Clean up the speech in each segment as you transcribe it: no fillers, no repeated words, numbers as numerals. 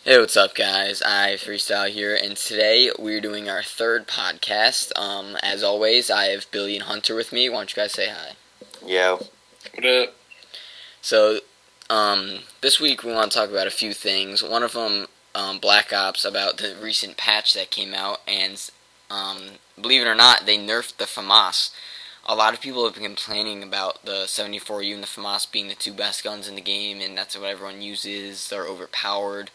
Hey, what's up, guys? Freestyle here, and today we're doing our third podcast. As always, I have Billy and Hunter with me. Why don't you guys say hi? Yo. What up? So, this week we want to talk about a few things. One of them, Black Ops, about the recent patch that came out, and believe it or not, they nerfed the FAMAS. A lot of people have been complaining about the 74U and the FAMAS being the two best guns in the game, and that's what everyone uses. They're overpowered.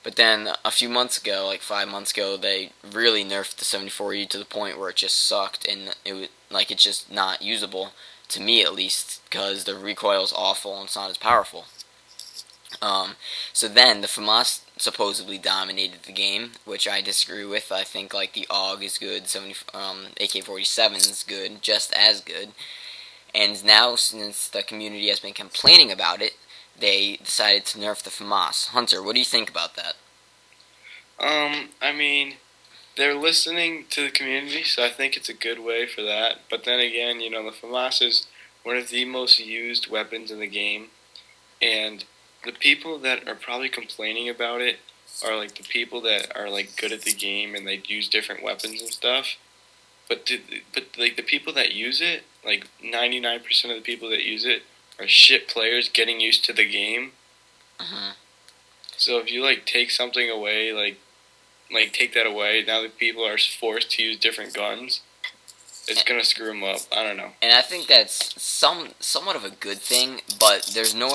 But then a few months ago, like 5 months ago, they really nerfed the 74U to the point where it just sucked, and it's just not usable, to me at least, because the recoil is awful and it's not as powerful. So then the FAMAS supposedly dominated the game, which I disagree with. I think like the AUG is good, AK-47 is good, just as good. And now, since the community has been complaining about it, they decided to nerf the FAMAS. Hunter, what do you think about that? I mean, they're listening to the community, so I think it's a good way for that. But then again, the FAMAS is one of the most used weapons in the game, and the people that are probably complaining about it are like the people that are like good at the game and they use different weapons and stuff. But like the people that use it, like 99% of the people that use it are shit players getting used to the game. Uh-huh. So if you like take something away, like take that away, now that people are forced to use different guns, it's gonna screw them up. I don't know. And I think that's somewhat of a good thing, but there's no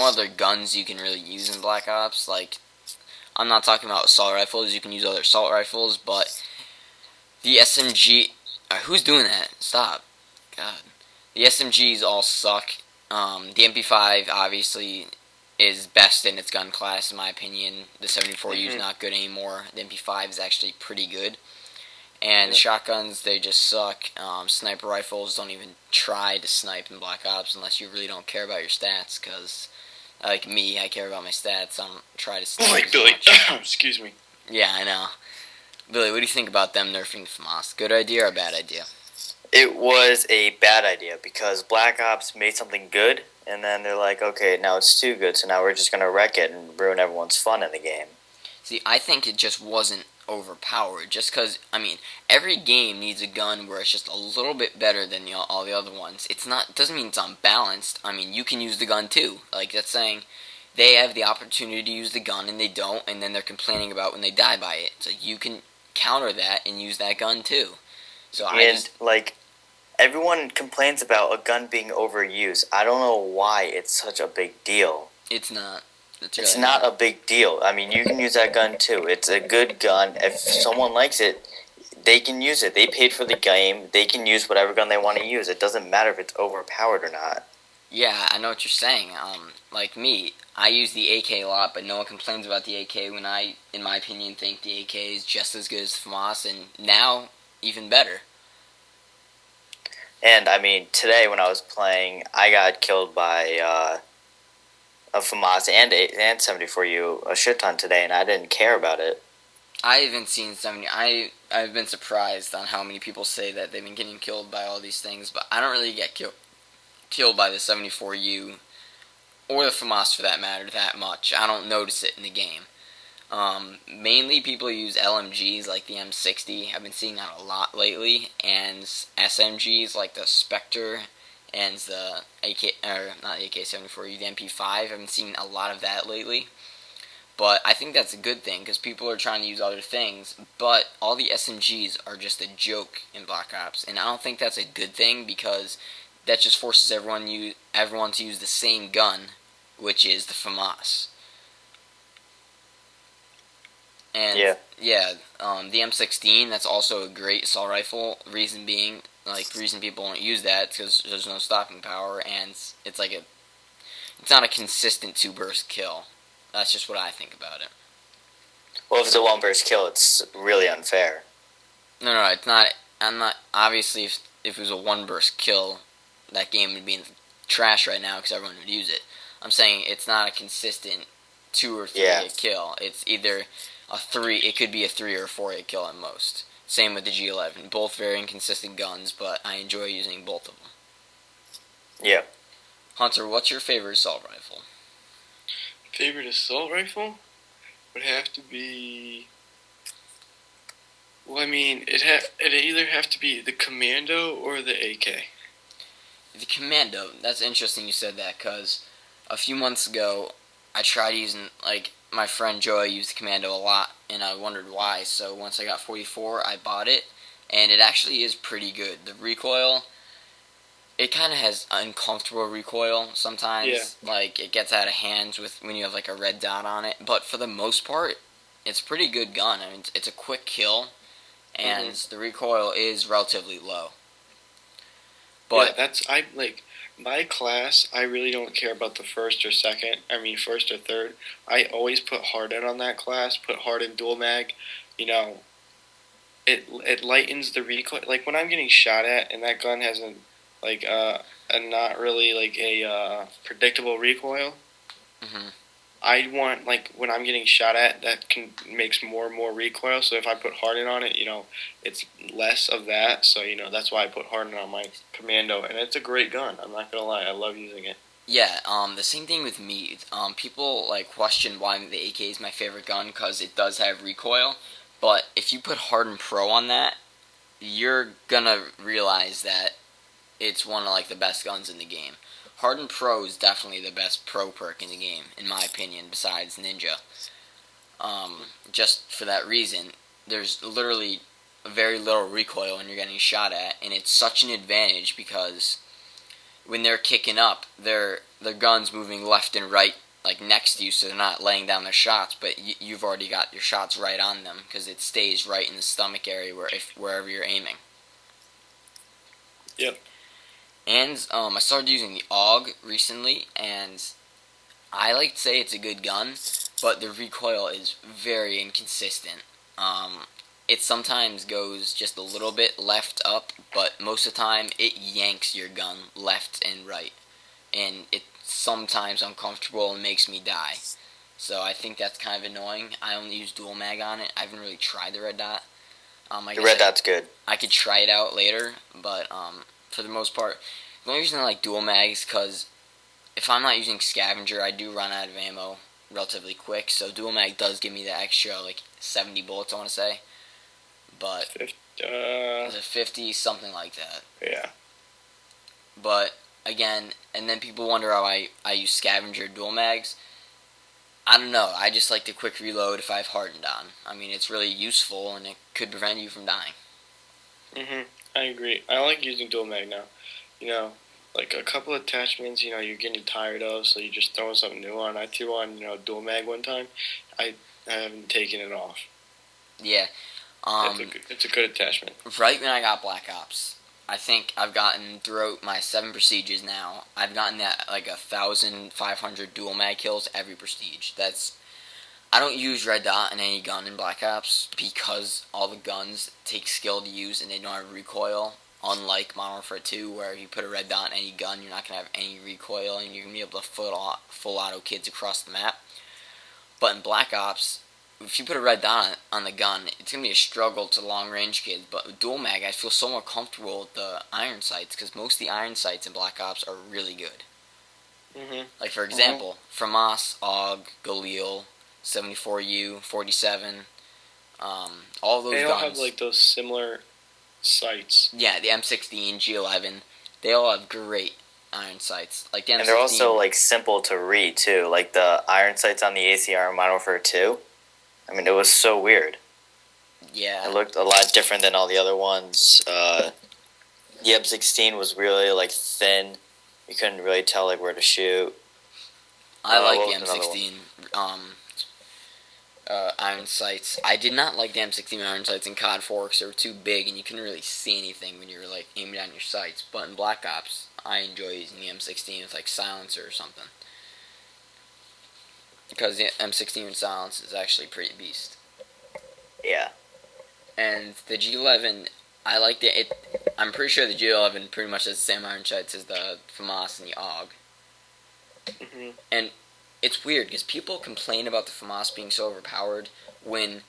other guns you can really use in Black Ops. Like, I'm not talking about assault rifles. You can use other assault rifles, but the SMG. Who's doing that? Stop. God. The SMGs all suck. The MP5 obviously is best in its gun class, in my opinion. The 74U is not good anymore. The MP5 is actually pretty good. And the shotguns, they just suck. Sniper rifles, don't even try to snipe in Black Ops unless you really don't care about your stats, because, like me, I care about my stats. I don't try to snipe Like as Billy. much. Excuse me. Yeah, I know. Billy, what do you think about them nerfing the FAMAS? Good idea or bad idea? It was a bad idea because Black Ops made something good, and then they're like, okay, now it's too good, so now we're just going to wreck it and ruin everyone's fun in the game. See, I think it just wasn't overpowered. Just because, every game needs a gun where it's just a little bit better than all the other ones. It doesn't mean it's unbalanced. You can use the gun too. Like, that's saying they have the opportunity to use the gun and they don't, and then they're complaining about when they die by it. So you can counter that and use that gun too. So everyone complains about a gun being overused. I don't know why it's such a big deal. It's not. It's not a big deal. I mean, you can use that gun too. It's a good gun. If someone likes it, they can use it. They paid for the game. They can use whatever gun they want to use. It doesn't matter if it's overpowered or not. Yeah, I know what you're saying. Like me, I use the AK a lot, but no one complains about the AK when I, in my opinion, think the AK is just as good as FAMAS, and now even better. And I mean, today when I was playing, I got killed by a FAMAS and 74U a shit ton today, and I didn't care about it. I haven't seen 70. I've been surprised on how many people say that they've been getting killed by all these things, but I don't really get killed by the 74U or the FAMAS for that matter that much. I don't notice it in the game. Mainly people use LMGs like the M60. I've been seeing that a lot lately, and SMGs like the Spectre and the not the AK-74, the MP5. I've been seeing a lot of that lately. But I think that's a good thing because people are trying to use other things. But all the SMGs are just a joke in Black Ops, and I don't think that's a good thing because that just forces everyone to use the same gun, which is the FAMAS. And the M16, that's also a great assault rifle. Reason being, the reason people don't use that is because there's no stopping power, and it's not a consistent two-burst kill. That's just what I think about it. Well, if it's a one-burst kill, it's really unfair. No, it's not. Obviously, if it was a one-burst kill, that game would be in the trash right now because everyone would use it. I'm saying it's not a consistent 2 or 3 hit kill. It's either it could be a 3 or a 4 hit kill at most. Same with the G11. Both very inconsistent guns, but I enjoy using both of them. Yeah. Hunter, what's your favorite assault rifle? Favorite assault rifle would have to be. Well, I mean, it'd either have to be the Commando or the AK. The Commando, that's interesting you said that, because a few months ago, I tried using, my friend Joy used the Commando a lot, and I wondered why, so once I got 44, I bought it, and it actually is pretty good. The recoil, it kind of has uncomfortable recoil sometimes. Yeah. It gets out of hand when you have, a red dot on it, but for the most part, it's a pretty good gun. I mean, it's a quick kill, and the recoil is relatively low. But my class. I really don't care about the first or third. I always put hard in on that class. Put hard in dual mag. It lightens the recoil. Like when I'm getting shot at, and that gun has a not really a predictable recoil. Mm-hmm. I want when I'm getting shot at, that makes more and more recoil. So if I put harden on it, it's less of that. So that's why I put harden on my Commando, and it's a great gun. I'm not gonna lie, I love using it. Yeah, the same thing with me. People question why the AK is my favorite gun because it does have recoil. But if you put Harden Pro on that, you're gonna realize that it's one of the best guns in the game. Harden Pro is definitely the best pro perk in the game, in my opinion, besides Ninja. Just for that reason, there's literally very little recoil when you're getting shot at, and it's such an advantage because when they're kicking up, their gun's moving left and right, next to you, so they're not laying down their shots, but you've already got your shots right on them because it stays right in the stomach area wherever you're aiming. Yep. And I started using the AUG recently, and I like to say it's a good gun, but the recoil is very inconsistent. It sometimes goes just a little bit left up, but most of the time it yanks your gun left and right, and it's sometimes uncomfortable and makes me die. So I think that's kind of annoying. I only use dual mag on it. I haven't really tried the red dot. The red dot's good. I could try it out later, but for the most part, the only reason I like dual mags because if I'm not using scavenger, I do run out of ammo relatively quick. So dual mag does give me the extra 70 bullets, I want to say, but is it 50, something like that? Yeah. But again, and then people wonder how I use scavenger dual mags. I don't know. I just like to quick reload if I have hardened on. I mean, it's really useful and it could prevent you from dying. I agree. I like using dual mag now. A couple attachments, you're getting tired of, so you just throw something new on. I threw on, dual mag one time. I haven't taken it off. Yeah. It's a good attachment. Right when I got Black Ops, I think I've gotten throughout my 7 prestiges now, I've gotten that 1,500 dual mag kills every prestige. I don't use red dot in any gun in Black Ops because all the guns take skill to use and they don't have recoil. Unlike Modern Warfare 2, where if you put a red dot in any gun, you're not going to have any recoil and you're going to be able to full auto kids across the map. But in Black Ops, if you put a red dot on the gun, it's going to be a struggle to long range kids. But with dual mag, I feel so more comfortable with the iron sights because most of the iron sights in Black Ops are really good. For example, FAMAS, AUG, Galil, 74U, 47, all those guns. They all have those similar sights. Yeah, the M16, G11, they all have great iron sights. The M16, and they're also simple to read too. The iron sights on the ACR in Modern Warfare 2. I mean, it was so weird. Yeah. It looked a lot different than all the other ones. The M16 was really thin. You couldn't really tell where to shoot. I like the M16 iron sights. I did not like the M16 iron sights in COD 4 because they were too big and you couldn't really see anything when you were aiming down your sights. But in Black Ops, I enjoy using the M16 with silencer or something. Because the M16 with silence is actually pretty beast. Yeah. And the G11, I like it. I'm pretty sure the G11 pretty much has the same iron sights as the FAMAS and the AUG. And it's weird because people complain about the FAMAS being so overpowered when,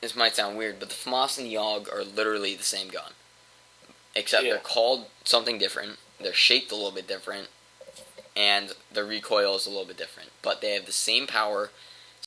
this might sound weird, but the FAMAS and the AUG are literally the same gun. Except they're called something different, they're shaped a little bit different, and the recoil is a little bit different. But they have the same power,